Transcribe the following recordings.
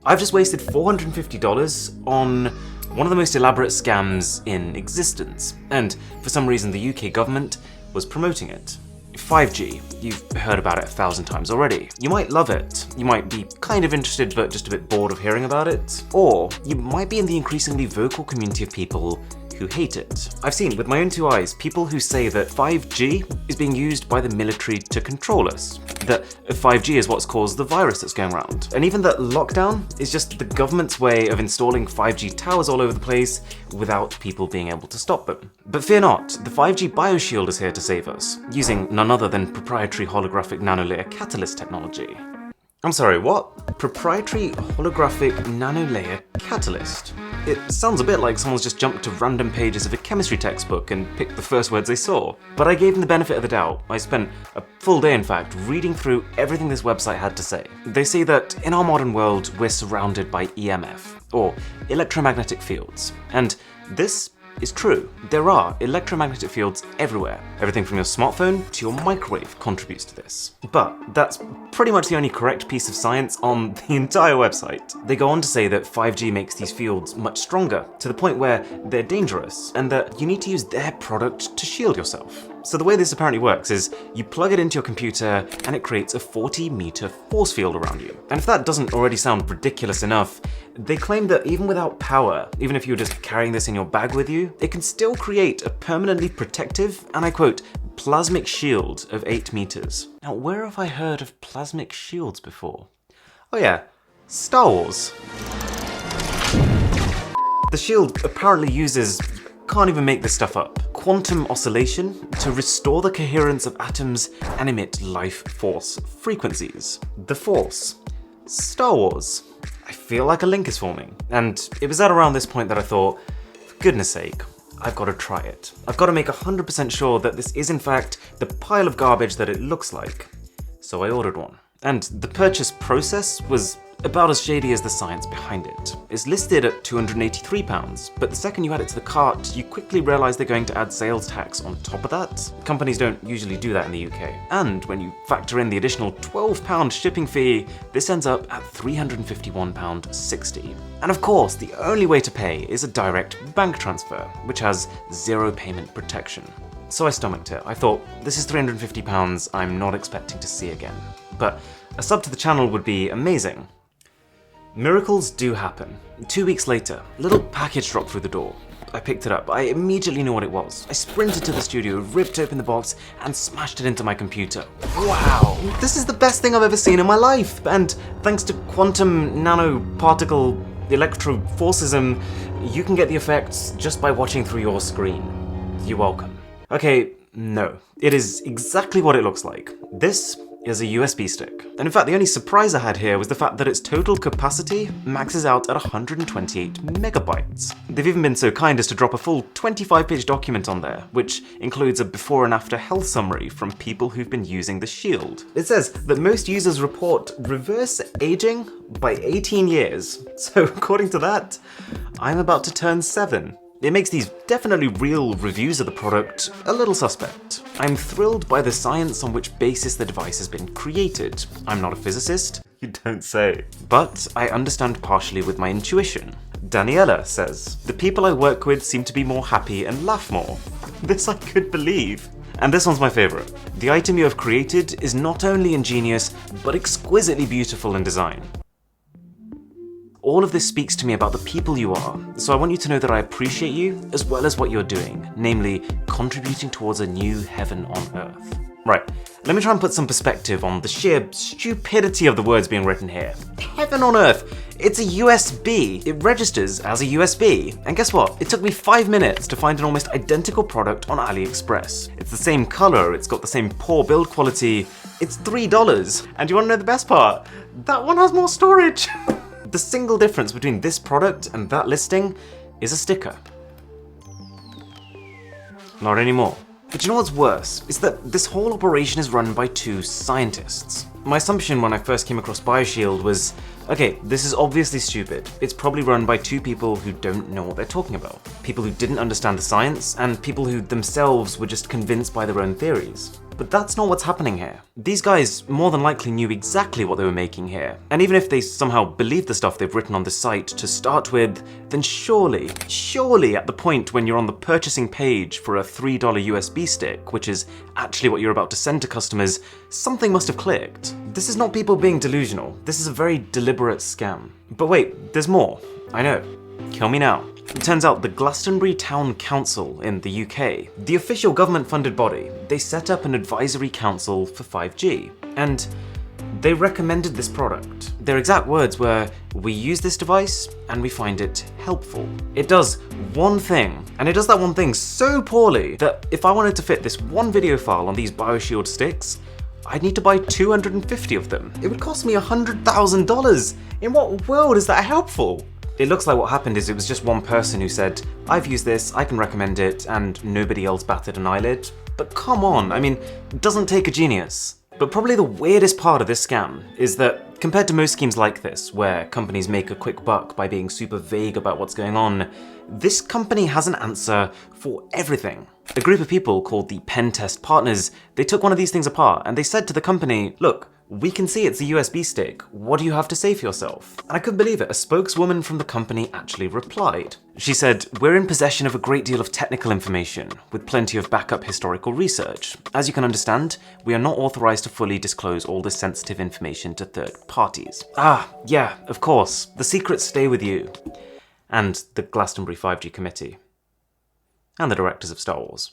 I've just wasted $450 on one of the most elaborate scams in existence, and for some reason the UK government was promoting it. 5G, you've heard about it 1,000 times already. You might love it, you might be kind of interested but just a bit bored of hearing about it, or you might be in the increasingly vocal community of people who hate it. I've seen with my own two eyes people who say that 5G is being used by the military to control us, that 5G is what's caused the virus that's going around, and even that lockdown is just the government's way of installing 5G towers all over the place without people being able to stop them. But fear not, the 5G Bioshield is here to save us, using none other than proprietary holographic nanolayer catalyst technology. I'm sorry, what? Proprietary holographic nanolayer catalyst? It sounds a bit like someone's just jumped to random pages of a chemistry textbook and picked the first words they saw. But I gave them the benefit of the doubt. I spent a full day, in fact, reading through everything this website had to say. They say that in our modern world, we're surrounded by EMF, or electromagnetic fields. And this is true. There are electromagnetic fields everywhere. Everything from your smartphone to your microwave contributes to this. But that's pretty much the only correct piece of science on the entire website. They go on to say that 5G makes these fields much stronger, to the point where they're dangerous, and that you need to use their product to shield yourself. So the way this apparently works is you plug it into your computer and it creates a 40-meter force field around you. And if that doesn't already sound ridiculous enough, they claim that even without power, even if you were just carrying this in your bag with you, it can still create a permanently protective, and I quote, plasmic shield of 8 meters. Now, where have I heard of plasmic shields before? Oh yeah, Star Wars. The shield apparently uses, can't even make this stuff up, quantum oscillation to restore the coherence of atoms and emit life force frequencies. The Force. Star Wars. I feel like a link is forming. And it was at around this point that I thought, for goodness sake, I've got to try it. I've got to make 100% sure that this is in fact the pile of garbage that it looks like. So I ordered one. And the purchase process was about as shady as the science behind it. It's listed at £283, but the second you add it to the cart, you quickly realise they're going to add sales tax on top of that. Companies don't usually do that in the UK. And when you factor in the additional £12 shipping fee, this ends up at £351.60. And of course, the only way to pay is a direct bank transfer, which has zero payment protection. So I stomached it. I thought, this is £350 I'm not expecting to see again. But a sub to the channel would be amazing. Miracles do happen. 2 weeks later, a little package dropped through the door. I picked it up. I immediately knew what it was. I sprinted to the studio, ripped open the box, and smashed it into my computer. Wow! This is the best thing I've ever seen in my life! And thanks to quantum nanoparticle electroforcism, you can get the effects just by watching through your screen. You're welcome. Okay, no. It is exactly what it looks like. This is a USB stick. And in fact, the only surprise I had here was the fact that its total capacity maxes out at 128 megabytes. They've even been so kind as to drop a full 25-page document on there, which includes a before and after health summary from people who've been using the Shield. It says that most users report reverse aging by 18 years. So according to that, I'm about to turn 7. It makes these definitely real reviews of the product a little suspect. I'm thrilled by the science on which basis the device has been created. I'm not a physicist, you don't say. But I understand partially with my intuition. Daniela says, the people I work with seem to be more happy and laugh more. This I could believe. And this one's my favorite. The item you have created is not only ingenious, but exquisitely beautiful in design. All of this speaks to me about the people you are, so I want you to know that I appreciate you as well as what you're doing, namely contributing towards a new heaven on earth. Right, let me try and put some perspective on the sheer stupidity of the words being written here. Heaven on earth, it's a USB. It registers as a USB. And guess what? It took me 5 minutes to find an almost identical product on AliExpress. It's the same color, it's got the same poor build quality, it's $3. And you wanna know the best part? That one has more storage. The single difference between this product and that listing is a sticker. Not anymore. But you know what's worse? Is that this whole operation is run by 2 scientists. My assumption when I first came across Bioshield was, okay, this is obviously stupid. It's probably run by 2 people who don't know what they're talking about. People who didn't understand the science, and people who themselves were just convinced by their own theories. But that's not what's happening here. These guys more than likely knew exactly what they were making here. And even if they somehow believed the stuff they've written on the site to start with, then surely at the point when you're on the purchasing page for a $3 USB stick, which is actually what you're about to send to customers, something must have clicked. This is not people being delusional. This is a very deliberate scam. But wait, there's more. I know. Kill me now. It turns out the Glastonbury Town Council in the UK, the official government-funded body, they set up an advisory council for 5G, and they recommended this product. Their exact words were, "We use this device and we find it helpful." It does one thing, and it does that one thing so poorly that if I wanted to fit this one video file on these Bioshield sticks, I'd need to buy 250 of them. It would cost me $100,000. In what world is that helpful? It looks like what happened is it was just one person who said, "I've used this, I can recommend it," and nobody else batted an eyelid. But come on, I mean, it doesn't take a genius. But probably the weirdest part of this scam is that, compared to most schemes like this, where companies make a quick buck by being super vague about what's going on, this company has an answer for everything. A group of people called the Pen Test Partners, they took one of these things apart and they said to the company, "Look, we can see it's a USB stick. What do you have to say for yourself?" And I couldn't believe it. A spokeswoman from the company actually replied. She said, "We're in possession of a great deal of technical information, with plenty of backup historical research. As you can understand, we are not authorized to fully disclose all this sensitive information to third parties." Ah, yeah, of course. The secrets stay with you. And the Glastonbury 5G committee. And the directors of Star Wars.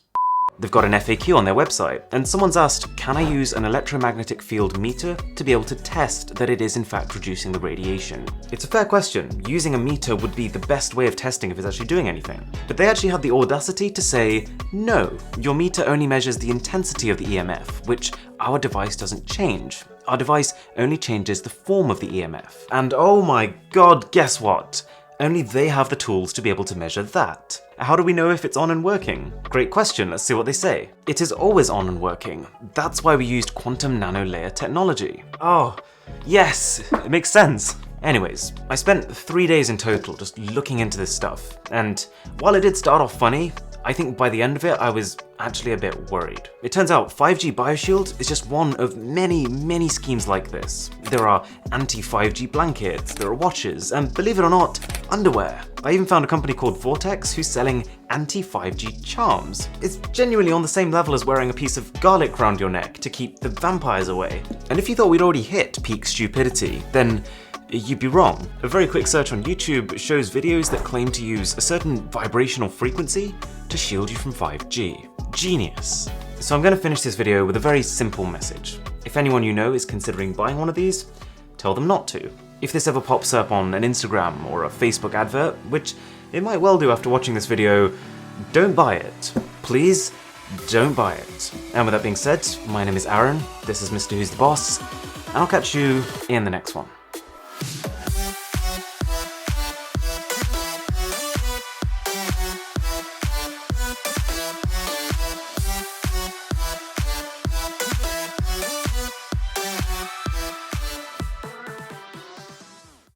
They've got an FAQ on their website, and someone's asked, can I use an electromagnetic field meter to be able to test that it is in fact reducing the radiation? It's a fair question. Using a meter would be the best way of testing if it's actually doing anything. But they actually had the audacity to say, no, your meter only measures the intensity of the EMF, which our device doesn't change. Our device only changes the form of the EMF. And oh my god, guess what? Only they have the tools to be able to measure that. How do we know if it's on and working? Great question, let's see what they say. It is always on and working. That's why we used quantum nanolayer technology. Oh, yes, it makes sense. Anyways, I spent 3 days in total just looking into this stuff, and while it did start off funny, I think by the end of it, I was actually a bit worried. It turns out 5G Bioshield is just one of many schemes like this. There are anti-5G blankets, there are watches, and believe it or not, underwear. I even found a company called Vortex who's selling anti-5G charms. It's genuinely on the same level as wearing a piece of garlic around your neck to keep the vampires away. And if you thought we'd already hit peak stupidity, then you'd be wrong. A very quick search on YouTube shows videos that claim to use a certain vibrational frequency to shield you from 5G. Genius. So I'm going to finish this video with a very simple message. If anyone you know is considering buying one of these, tell them not to. If this ever pops up on an Instagram or a Facebook advert, which it might well do after watching this video, don't buy it. Please, don't buy it. And with that being said, my name is Aaron, this is Mr. Who's the Boss, and I'll catch you in the next one.